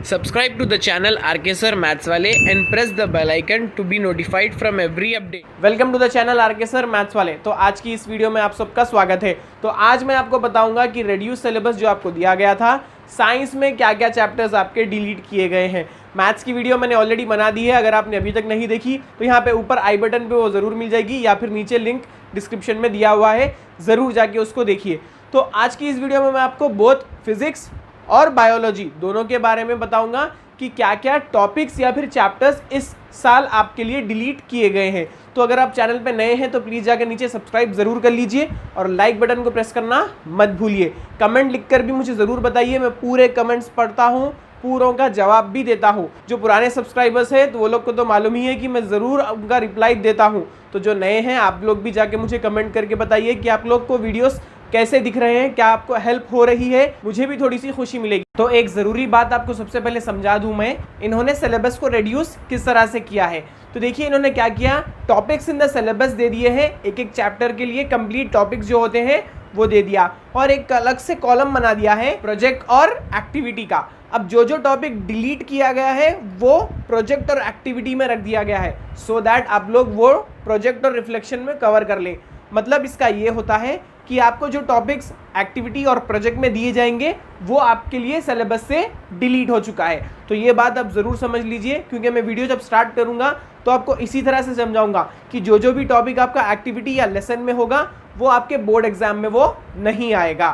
Subscribe to the channel RK Sir Maths वाले and press the bell icon to be notified from every update. Welcome to the channel RK Sir maths वाले। तो आज की इस video में आप सबका स्वागत है। तो आज मैं आपको बताऊंगा कि रेड्यूस सिलेबस जो आपको दिया गया था, साइंस में क्या क्या चैप्टर्स आपके डिलीट किए गए हैं। मैथ्स की वीडियो मैंने ऑलरेडी बना दी है, अगर आपने अभी तक नहीं देखी तो यहाँ पे ऊपर आई बटन पे वो ज़रूर मिल जाएगी या फिर नीचे लिंक डिस्क्रिप्शन में दिया हुआ है, ज़रूर जाके उसको देखिए। तो आज की इस वीडियो में मैं आपको बोथ फिजिक्स और बायोलॉजी दोनों के बारे में बताऊंगा कि क्या क्या टॉपिक्स या फिर चैप्टर्स इस साल आपके लिए डिलीट किए गए हैं। तो अगर आप चैनल पे नए हैं तो प्लीज़ जाकर नीचे सब्सक्राइब ज़रूर कर लीजिए और लाइक बटन को प्रेस करना मत भूलिए। कमेंट लिखकर भी मुझे ज़रूर बताइए, मैं पूरे कमेंट्स पढ़ता हूँ, पूरों का जवाब भी देता हूँ। जो पुराने सब्सक्राइबर्स हैं तो वो लोग को तो मालूम ही है कि मैं ज़रूर उनका रिप्लाई देता हूँ। तो जो नए हैं आप लोग भी जाके मुझे कमेंट करके बताइए कि आप लोग को वीडियोस कैसे दिख रहे हैं, क्या आपको हेल्प हो रही है, मुझे भी थोड़ी सी खुशी मिलेगी। तो एक ज़रूरी बात आपको सबसे पहले समझा दूं मैं, इन्होंने सिलेबस को रिड्यूस किस तरह से किया है। तो देखिए इन्होंने क्या किया, टॉपिक्स इन द सिलेबस दे दिए हैं, एक एक चैप्टर के लिए कंप्लीट टॉपिक्स जो होते हैं वो दे दिया, और एक अलग से कॉलम बना दिया है प्रोजेक्ट और एक्टिविटी का। अब जो जो टॉपिक डिलीट किया गया है वो प्रोजेक्ट और एक्टिविटी में रख दिया गया है, सो दैट आप लोग वो प्रोजेक्ट और रिफ्लेक्शन में कवर कर लें। मतलब इसका ये होता है कि आपको जो टॉपिक्स एक्टिविटी और प्रोजेक्ट में दिए जाएंगे वो आपके लिए सिलेबस से डिलीट हो चुका है। तो ये बात आप ज़रूर समझ लीजिए, क्योंकि मैं वीडियो जब स्टार्ट करूँगा तो आपको इसी तरह से समझाऊंगा कि जो जो भी टॉपिक आपका एक्टिविटी या लेसन में होगा वो आपके बोर्ड एग्जाम में वो नहीं आएगा।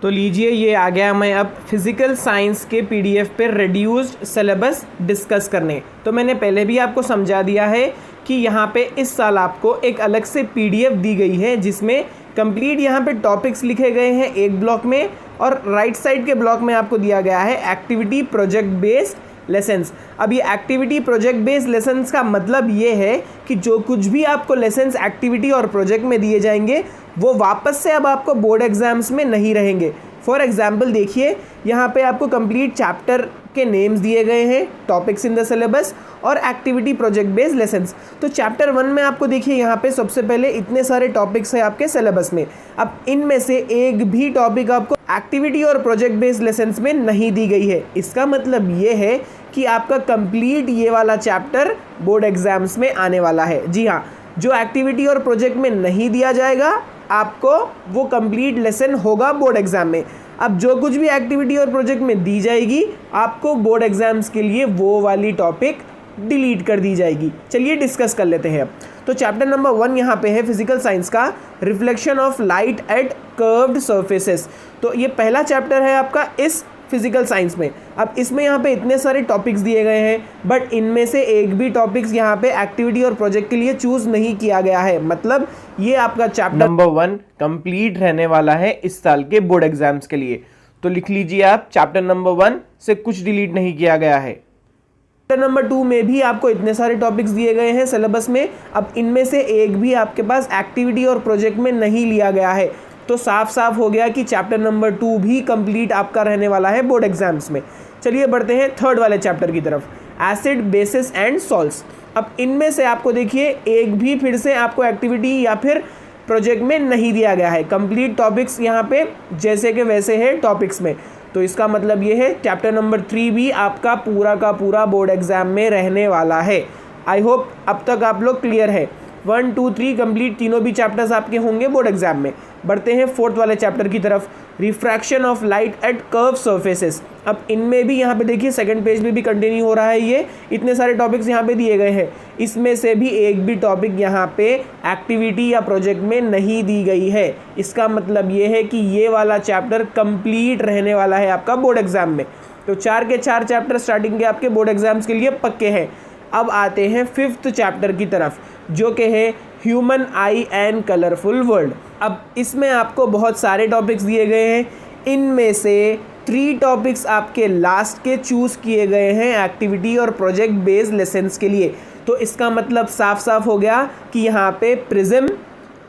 तो लीजिए ये आ गया मैं अब फिजिकल साइंस के पीडीएफ पे रिड्यूस्ड सिलेबस डिस्कस करने। तो मैंने पहले भी आपको समझा दिया है कि यहाँ पे इस साल आपको एक अलग से पीडीएफ दी गई है जिसमें कंप्लीट यहाँ पे टॉपिक्स लिखे गए हैं एक ब्लॉक में, और राइट साइड के ब्लॉक में आपको दिया गया है एक्टिविटी प्रोजेक्ट बेस्ड लेसन्स। अब ये एक्टिविटी प्रोजेक्ट बेस्ड लेसन्स का मतलब ये है कि जो कुछ भी आपको लेसन्स एक्टिविटी और प्रोजेक्ट में दिए जाएंगे वो वापस से अब आपको बोर्ड एग्जाम्स में नहीं रहेंगे। फॉर एग्जाम्पल देखिए यहाँ पे आपको कंप्लीट चैप्टर के नेम्स दिए गए हैं, टॉपिक्स इन द सिलेबस और एक्टिविटी प्रोजेक्ट बेस्ड लेसन्स। तो चैप्टर 1 में आपको देखिए यहाँ पे सबसे पहले इतने सारे टॉपिक्स हैं आपके सिलेबस में। अब इनमें से एक भी टॉपिक आपको एक्टिविटी और प्रोजेक्ट बेस्ड लेसन्स में नहीं दी गई है। इसका मतलब ये है कि आपका कंप्लीट ये वाला चैप्टर बोर्ड एग्जाम्स में आने वाला है। जी हाँ, जो एक्टिविटी और प्रोजेक्ट में नहीं दिया जाएगा आपको वो कंप्लीट लेसन होगा बोर्ड एग्जाम में। अब जो कुछ भी एक्टिविटी और प्रोजेक्ट में दी जाएगी आपको बोर्ड एग्जाम्स के लिए वो वाली टॉपिक डिलीट कर दी जाएगी। चलिए डिस्कस कर लेते हैं अब। तो चैप्टर नंबर 1 यहाँ पे है फिजिकल साइंस का, reflection of light at curved surfaces. तो ये पहला चैप्टर है आपका इस फिजिकल साइंस में। अब इसमें यहाँ पे इतने सारे टॉपिक्स दिए गए हैं, बट इनमें से एक भी टॉपिक्स यहाँ पे एक्टिविटी और प्रोजेक्ट के लिए चूज नहीं किया गया है। मतलब ये आपका चैप्टर नंबर 1 कंप्लीट रहने वाला है इस साल के बोर्ड एग्जाम्स के लिए। तो लिख लीजिए आप, चैप्टर नंबर 1 से कुछ डिलीट नहीं किया गया है। चैप्टर नंबर 2 में भी आपको इतने सारे टॉपिक्स दिए गए हैं सिलेबस में, अब इनमें से एक भी आपके पास एक्टिविटी और प्रोजेक्ट में नहीं लिया गया है। तो साफ साफ हो गया कि चैप्टर नंबर 2 भी कंप्लीट आपका रहने वाला है बोर्ड एग्जाम्स में। चलिए बढ़ते हैं थर्ड वाले चैप्टर की तरफ, एसिड बेसिस एंड सॉल्ट्स। अब इनमें से आपको देखिए एक भी फिर से आपको एक्टिविटी या फिर प्रोजेक्ट में नहीं दिया गया है। कंप्लीट टॉपिक्स यहाँ पे जैसे के वैसे है टॉपिक्स में। तो इसका मतलब ये है चैप्टर नंबर 3 भी आपका पूरा का पूरा बोर्ड एग्जाम में रहने वाला है। आई होप अब तक आप लोग क्लियर है। 1, 2, 3 कंप्लीट तीनों भी चैप्टर्स आपके होंगे बोर्ड एग्जाम में। बढ़ते हैं फोर्थ वाले चैप्टर की तरफ, refraction of light at curve surfaces. अब इनमें भी यहाँ पे देखिए सेकंड पेज में भी कंटिन्यू हो रहा है, ये इतने सारे टॉपिक्स यहाँ पे दिए गए हैं। इसमें से भी एक भी टॉपिक यहाँ पे एक्टिविटी या प्रोजेक्ट में नहीं दी गई है। इसका मतलब ये है कि ये वाला चैप्टर कंप्लीट रहने वाला है आपका बोर्ड एग्जाम में। तो 4 के 4 चैप्टर स्टार्टिंग के आपके बोर्ड एग्जाम्स के लिए पक्के हैं। अब आते हैं फिफ्थ चैप्टर की तरफ, जो कि है human eye and colourful world. अब इसमें आपको बहुत सारे टॉपिक्स दिए गए हैं, इनमें से 3 टॉपिक्स आपके लास्ट के चूज़ किए गए हैं एक्टिविटी और प्रोजेक्ट बेस्ड लेसन्स के लिए। तो इसका मतलब साफ साफ हो गया कि यहाँ पे प्रिज्म,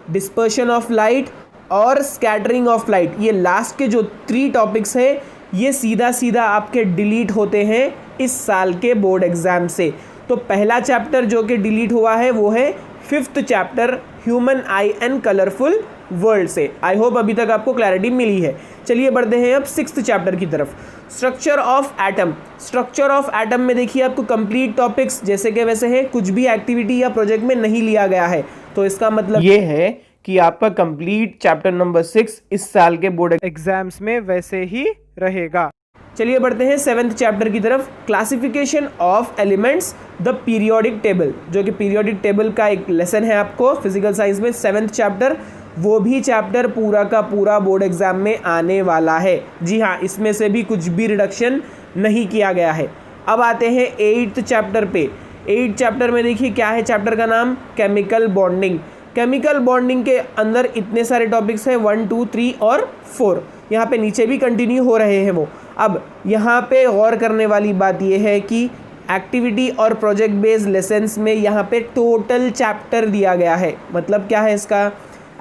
डिस्पर्शन ऑफ लाइट और स्कैटरिंग ऑफ लाइट, ये लास्ट के जो 3 टॉपिक्स हैं ये सीधा सीधा आपके डिलीट होते हैं इस साल के बोर्ड एग्ज़ाम से। तो पहला चैप्टर जो कि डिलीट हुआ है वो है 5th chapter human eye and colourful world से। आई होप अभी तक आपको क्लैरिटी मिली है। चलिए बढ़ते हैं अब 6th चैप्टर की तरफ, structure of atom. Structure of atom में देखिए आपको कंप्लीट टॉपिक्स जैसे के वैसे है, कुछ भी एक्टिविटी या प्रोजेक्ट में नहीं लिया गया है, तो इसका मतलब ये है कि आपका कंप्लीट चैप्टर नंबर 6 इस साल के बोर्ड एग्जाम्स में वैसे ही रहेगा। चलिए बढ़ते हैं 7th चैप्टर की तरफ, classification of elements the periodic table, जो कि पीरियोडिक टेबल का एक लेसन है आपको फिजिकल साइंस में 7th चैप्टर। वो भी चैप्टर पूरा का पूरा बोर्ड एग्जाम में आने वाला है। जी हाँ, इसमें से भी कुछ भी रिडक्शन नहीं किया गया है। अब आते हैं 8th चैप्टर पे। 8th चैप्टर में देखिए क्या है चैप्टर का नाम, केमिकल बॉन्डिंग। केमिकल बॉन्डिंग के अंदर इतने सारे टॉपिक्स हैं 1, 2, 3 और 4, यहाँ पे नीचे भी कंटिन्यू हो रहे हैं वो। अब यहाँ पे गौर करने वाली बात यह है कि एक्टिविटी और प्रोजेक्ट बेस्ड लेसन्स में यहाँ पे टोटल चैप्टर दिया गया है। मतलब क्या है इसका,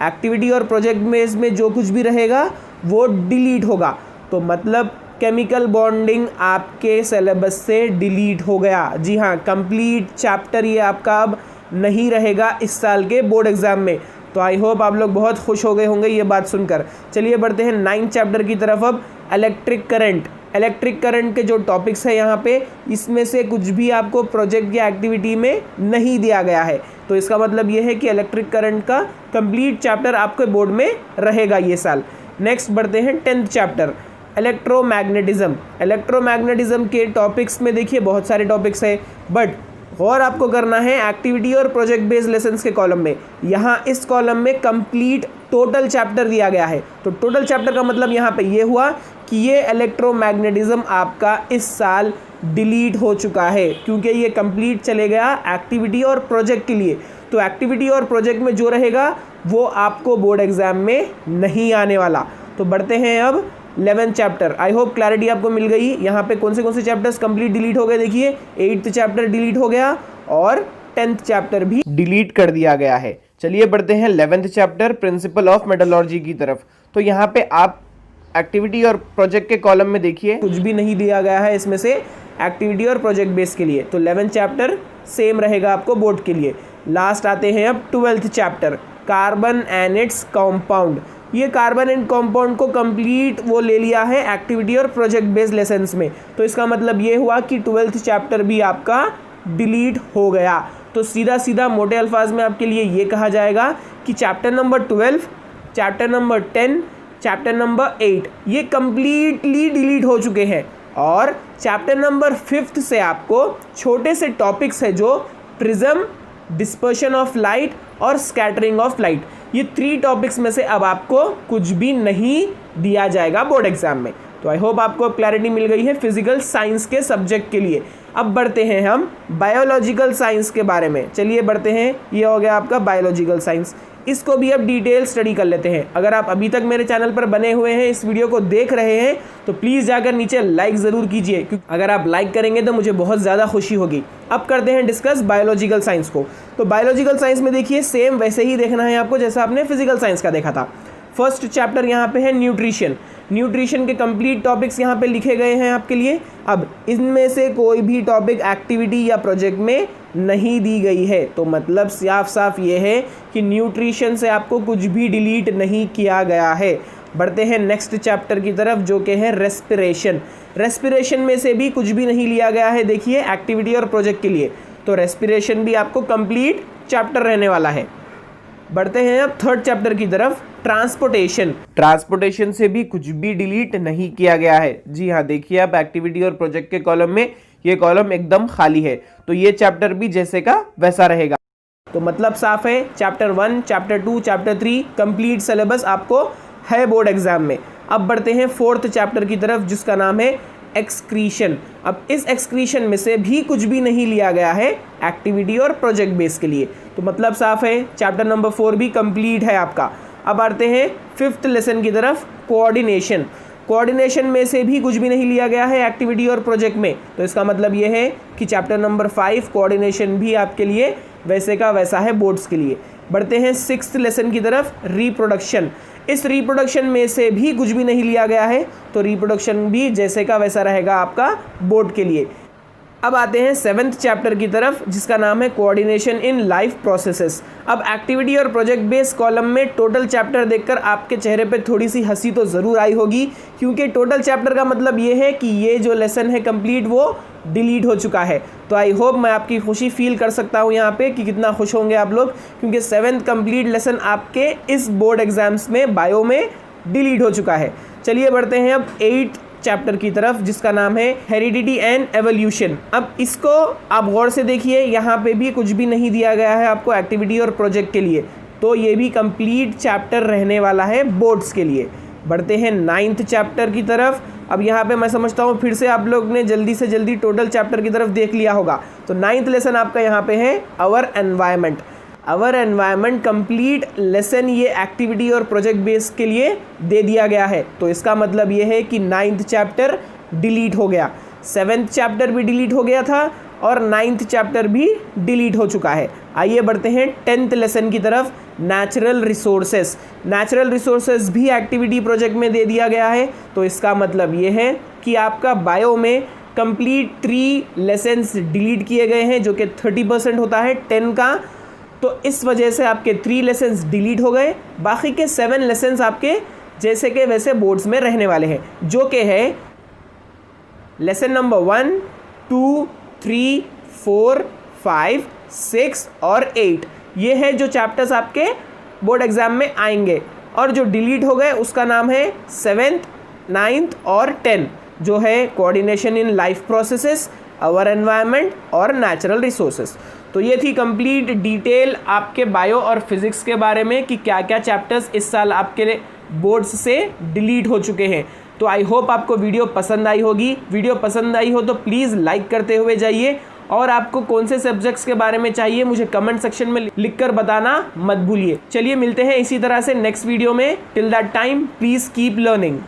एक्टिविटी और प्रोजेक्ट बेस्ड में जो कुछ भी रहेगा वो डिलीट होगा। तो मतलब केमिकल बॉन्डिंग आपके सिलेबस से डिलीट हो गया। जी हाँ, कंप्लीट चैप्टर ये आपका अब नहीं रहेगा इस साल के बोर्ड एग्जाम में। तो आई होप आप लोग बहुत खुश हो गए होंगे ये बात सुनकर। चलिए बढ़ते हैं 9th चैप्टर की तरफ। अब इलेक्ट्रिक करंट। इलेक्ट्रिक करंट के जो टॉपिक्स है यहाँ पे, इसमें से कुछ भी आपको प्रोजेक्ट या एक्टिविटी में नहीं दिया गया है, तो इसका मतलब ये है कि इलेक्ट्रिक करंट का कंप्लीट चैप्टर आपके बोर्ड में रहेगा ये साल। नेक्स्ट बढ़ते हैं 10th चैप्टर, इलेक्ट्रोमैग्नेटिज्म। इलेक्ट्रोमैग्नेटिज्म के टॉपिक्स में देखिए बहुत सारे टॉपिक्स है, बट और आपको करना है एक्टिविटी और प्रोजेक्ट बेस्ड लेसन्स के कॉलम में। यहाँ इस कॉलम में कंप्लीट टोटल चैप्टर दिया गया है। तो टोटल चैप्टर का मतलब यहाँ पे ये हुआ कि ये इलेक्ट्रोमैग्नेटिज्म आपका इस साल डिलीट हो चुका है, क्योंकि ये कंप्लीट चले गया एक्टिविटी और प्रोजेक्ट के लिए। तो एक्टिविटी और प्रोजेक्ट में जो रहेगा वो आपको बोर्ड एग्जाम में नहीं आने वाला। तो बढ़ते हैं अब 11th chapter. I hope clarity आपको मिल गई। यहाँ पे कौन से चैप्टर्स कंप्लीट डिलीट हो गए, देखिए 8th चैप्टर डिलीट हो गया और 10th चैप्टर भी डिलीट कर दिया गया है। चलिए बढ़ते हैं 11th chapter, principle of metallurgy की तरफ। तो यहाँ पे आप एक्टिविटी और प्रोजेक्ट के कॉलम में देखिए कुछ भी नहीं दिया गया है इसमें से एक्टिविटी और प्रोजेक्ट बेस के लिए। तो 11th चैप्टर सेम रहेगा आपको बोर्ड के लिए। लास्ट आते हैं अब 12th chapter, carbon and its compound. ये कार्बन एंड कंपाउंड को कंप्लीट वो ले लिया है एक्टिविटी और प्रोजेक्ट बेस्ड लेसन्स में। तो इसका मतलब ये हुआ कि 12th चैप्टर भी आपका डिलीट हो गया। तो सीधा सीधा मोटे अल्फाज में आपके लिए ये कहा जाएगा कि chapter number 12, chapter number 10, chapter number 8 ये कंप्लीटली डिलीट हो चुके हैं। और चैप्टर नंबर 5 से आपको छोटे से टॉपिक्स है जो प्रिज्म, डिस्पर्शन ऑफ लाइट और स्कैटरिंग ऑफ लाइट, ये 3 टॉपिक्स में से अब आपको कुछ भी नहीं दिया जाएगा बोर्ड एग्जाम में। तो आई होप आपको क्लैरिटी मिल गई है फिजिकल साइंस के सब्जेक्ट के लिए। अब बढ़ते हैं हम बायोलॉजिकल साइंस के बारे में। चलिए बढ़ते हैं, ये हो गया आपका बायोलॉजिकल साइंस। इसको भी अब डिटेल स्टडी कर लेते हैं। अगर आप अभी तक मेरे चैनल पर बने हुए हैं, इस वीडियो को देख रहे हैं, तो प्लीज़ जाकर नीचे लाइक ज़रूर कीजिए, क्योंकि अगर आप लाइक करेंगे तो मुझे बहुत ज़्यादा खुशी होगी। अब करते हैं डिस्कस बायोलॉजिकल साइंस को। तो बायोलॉजिकल साइंस में देखिए सेम वैसे ही देखना है आपको जैसा आपने फिजिकल साइंस का देखा था। फर्स्ट चैप्टर यहाँ पे है न्यूट्रिशन। न्यूट्रिशन के कंप्लीट टॉपिक्स यहाँ पे लिखे गए हैं आपके लिए। अब इनमें से कोई भी टॉपिक एक्टिविटी या प्रोजेक्ट में नहीं दी गई है, तो मतलब साफ साफ ये है कि न्यूट्रिशन से आपको कुछ भी डिलीट नहीं किया गया है। बढ़ते हैं नेक्स्ट चैप्टर की तरफ, जो कि है रेस्पिरेशन। रेस्पिरेशन में से भी कुछ भी नहीं लिया गया है देखिए एक्टिविटी और प्रोजेक्ट के लिए। तो रेस्पिरेशन भी आपको कंप्लीट चैप्टर रहने वाला है। बढ़ते हैं अब थर्ड चैप्टर की तरफ, ट्रांसपोर्टेशन। ट्रांसपोर्टेशन से भी कुछ भी डिलीट नहीं किया गया है। जी हाँ, देखिए आप एक्टिविटी और प्रोजेक्ट के कॉलम में ये कॉलम एकदम खाली है, तो ये चैप्टर भी जैसे का वैसा रहेगा। तो मतलब साफ है, chapter 1, chapter 2, chapter 3 complete syllabus आपको है बोर्ड एग्जाम में। अब बढ़ते हैं फोर्थ चैप्टर की तरफ, जिसका नाम है एक्सक्रीशन। अब इस एक्सक्रीशन में से भी कुछ भी नहीं लिया गया है एक्टिविटी और प्रोजेक्ट बेस के लिए। तो मतलब साफ है, चैप्टर नंबर 4 भी कंप्लीट है आपका। अब आते हैं फिफ्थ लेसन की तरफ, कोऑर्डिनेशन। कोऑर्डिनेशन में से भी कुछ भी नहीं लिया गया है एक्टिविटी और प्रोजेक्ट में। तो इसका मतलब ये है कि चैप्टर नंबर 5 कोऑर्डिनेशन भी आपके लिए वैसे का वैसा है बोर्ड्स के लिए। बढ़ते हैं सिक्स्थ लेसन की तरफ, रिप्रोडक्शन। इस रिप्रोडक्शन में से भी कुछ भी नहीं लिया गया है, तो रिप्रोडक्शन भी जैसे का वैसा रहेगा आपका बोर्ड के लिए। अब आते हैं 7th चैप्टर की तरफ, जिसका नाम है कोऑर्डिनेशन इन लाइफ प्रोसेसेस। अब एक्टिविटी और प्रोजेक्ट बेस्ड कॉलम में टोटल चैप्टर देखकर आपके चेहरे पे थोड़ी सी हंसी तो ज़रूर आई होगी, क्योंकि टोटल चैप्टर का मतलब ये है कि ये जो लेसन है कंप्लीट वो डिलीट हो चुका है। तो आई होप मैं आपकी खुशी फील कर सकता हूँ यहाँ पे कि कितना खुश होंगे आप लोग, क्योंकि 7th कंप्लीट लेसन आपके इस बोर्ड एग्जाम्स में बायो में डिलीट हो चुका है। चलिए बढ़ते हैं अब 8th चैप्टर की तरफ, जिसका नाम है हेरिडिटी एंड एवोल्यूशन। अब इसको आप गौर से देखिए, यहाँ पे भी कुछ भी नहीं दिया गया है आपको एक्टिविटी और प्रोजेक्ट के लिए, तो ये भी कंप्लीट चैप्टर रहने वाला है बोर्ड्स के लिए। बढ़ते हैं 9th चैप्टर की तरफ। अब यहाँ पे मैं समझता हूँ फिर से आप लोग ने जल्दी से जल्दी टोटल चैप्टर की तरफ देख लिया होगा। तो 9th लेसन आपका यहाँ पे है our environment. Our environment complete lesson ये एक्टिविटी और प्रोजेक्ट बेस के लिए दे दिया गया है। तो इसका मतलब ये है कि 9th चैप्टर डिलीट हो गया, 7th चैप्टर भी डिलीट हो गया था और 9th चैप्टर भी डिलीट हो चुका है। आइए बढ़ते हैं 10th लेसन की तरफ, नेचुरल रिसोर्सेस। नेचुरल रिसोर्सेस भी एक्टिविटी प्रोजेक्ट में दे दिया गया है। तो इसका मतलब ये है कि आपका बायो में कंप्लीट 3 लेसन्स डिलीट किए गए हैं, जो कि 30% होता है 10 का। तो इस वजह से आपके 3 लेसन्स डिलीट हो गए, बाकी के 7 लेसन्स आपके जैसे के वैसे बोर्ड्स में रहने वाले हैं, जो कि है लेसन नंबर 1, 2, 3, 4, 5, 6 और 8। ये है जो चैप्टर्स आपके बोर्ड एग्जाम में आएंगे। और जो डिलीट हो गए उसका नाम है 7th, 9th और 10, जो है coordination in life processes, our environment और नेचुरल रिसोर्सेस। तो ये थी कंप्लीट डिटेल आपके बायो और फिज़िक्स के बारे में कि क्या क्या चैप्टर्स इस साल आपके बोर्ड्स से डिलीट हो चुके हैं। तो आई होप आपको वीडियो पसंद आई होगी। वीडियो पसंद आई हो तो प्लीज़ लाइक करते हुए जाइए, और आपको कौन से सब्जेक्ट्स के बारे में चाहिए मुझे कमेंट सेक्शन में लिखकर बताना मत भूलिए। चलिए मिलते हैं इसी तरह से नेक्स्ट वीडियो में। Till that time please keep learning.